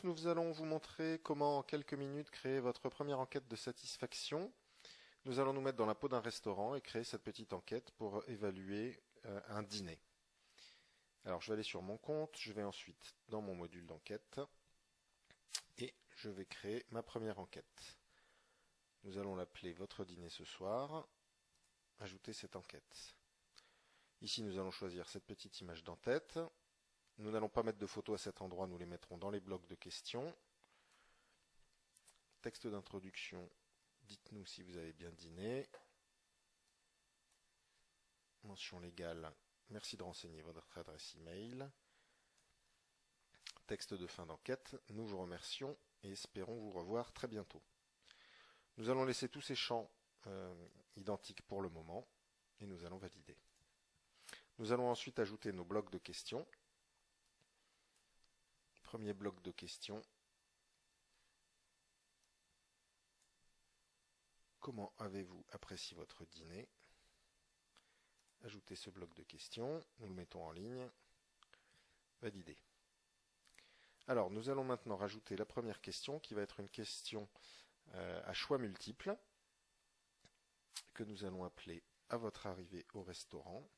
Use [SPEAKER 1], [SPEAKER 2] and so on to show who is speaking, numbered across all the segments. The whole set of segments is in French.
[SPEAKER 1] nous allons vous montrer comment en quelques minutes créer votre première enquête de satisfaction. Nous allons nous mettre dans la peau d'un restaurant et créer cette petite enquête pour évaluer un dîner. Alors je vais aller sur mon compte, je vais ensuite dans mon module d'enquête et je vais créer ma première enquête. Nous allons l'appeler votre dîner ce soir, ajouter cette enquête. Ici nous allons choisir cette petite image d'en-tête. Nous n'allons pas mettre de photos à cet endroit, nous les mettrons dans les blocs de questions. Texte d'introduction, dites-nous si vous avez bien dîné. Mention légale, merci de renseigner votre adresse email. Texte de fin d'enquête, nous vous remercions et espérons vous revoir très bientôt. Nous allons laisser tous ces champs identiques pour le moment et nous allons valider. Nous allons ensuite ajouter nos blocs de questions. Premier bloc de questions. Comment avez-vous apprécié votre dîner? Ajoutez ce bloc de questions, nous le mettons en ligne. Valider. Alors, nous allons maintenant rajouter la première question qui va être une question à choix multiples que nous allons appeler « À votre arrivée au restaurant ».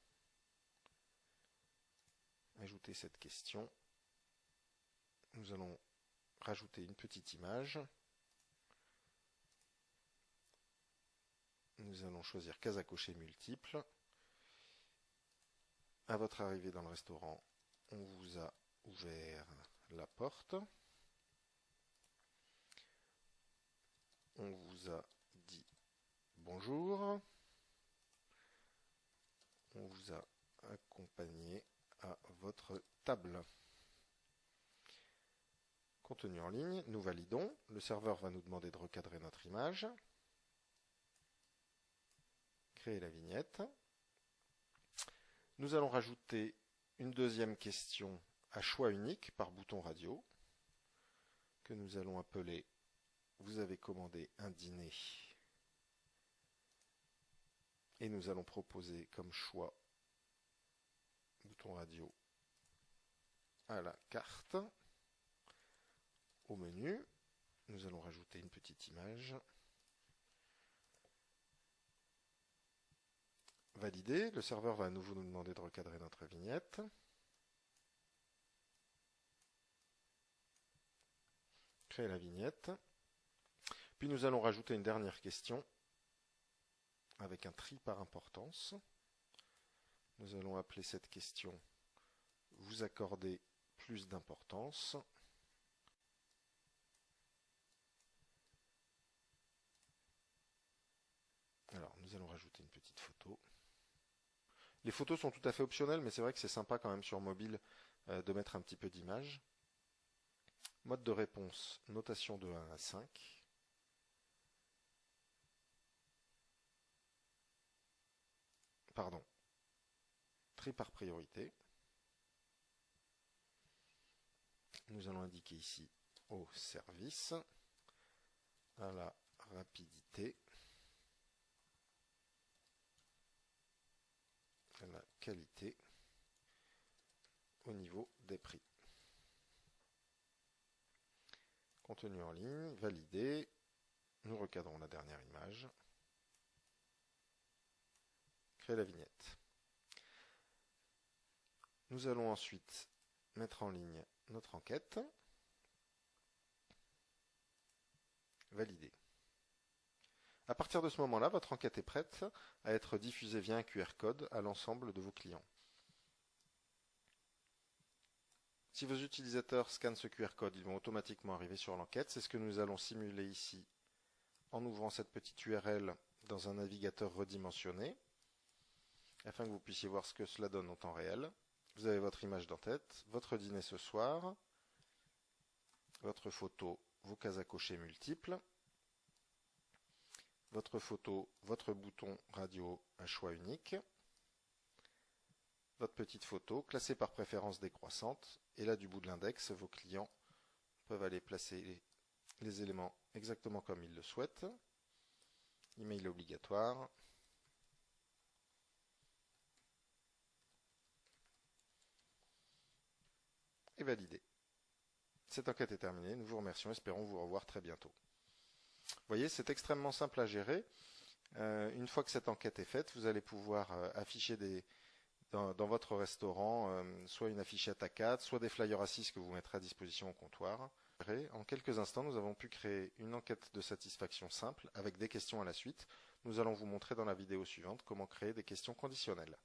[SPEAKER 1] Ajouter cette question. Nous allons rajouter une petite image. Nous allons choisir case à cocher multiple. À votre arrivée dans le restaurant, on vous a ouvert la porte. On vous a dit bonjour. On vous a accompagné à votre table. Contenu en ligne, nous validons. Le serveur va nous demander de recadrer notre image. Créer la vignette. Nous allons rajouter une deuxième question à choix unique par bouton radio que nous allons appeler « Vous avez commandé un dîner » et nous allons proposer comme choix bouton radio à la carte. Au menu, nous allons rajouter une petite image. Valider, le serveur va à nouveau nous demander de recadrer notre vignette. Créer la vignette. Puis nous allons rajouter une dernière question avec un tri par importance. Nous allons appeler cette question « Vous accordez plus d'importance ». Alors, nous allons rajouter une petite photo. Les photos sont tout à fait optionnelles, mais c'est vrai que c'est sympa quand même sur mobile de mettre un petit peu d'image. Mode de réponse, notation de 1 à 5. Pardon. Tri par priorité. Nous allons indiquer ici au service, à la rapidité, à la qualité, au niveau des prix. Contenu en ligne, validé. Nous recadrons la dernière image. Créer la vignette. Nous allons ensuite mettre en ligne notre enquête. Valider. À partir de ce moment-là, votre enquête est prête à être diffusée via un QR code à l'ensemble de vos clients. Si vos utilisateurs scannent ce QR code, ils vont automatiquement arriver sur l'enquête. C'est ce que nous allons simuler ici en ouvrant cette petite URL dans un navigateur redimensionné, afin que vous puissiez voir ce que cela donne en temps réel. Vous avez votre image d'en-tête, votre dîner ce soir, votre photo, vos cases à cocher multiples, votre photo, votre bouton radio à choix unique, votre petite photo classée par préférence décroissante, et là du bout de l'index, vos clients peuvent aller placer les éléments exactement comme ils le souhaitent. Email obligatoire. Et valider. Cette enquête est terminée. Nous vous remercions. Espérons vous revoir très bientôt. Vous voyez, c'est extrêmement simple à gérer. Une fois que cette enquête est faite, vous allez pouvoir afficher dans votre restaurant soit une affichette A4, soit des flyers A6 que vous mettrez à disposition au comptoir. En quelques instants, nous avons pu créer une enquête de satisfaction simple avec des questions à la suite. Nous allons vous montrer dans la vidéo suivante comment créer des questions conditionnelles.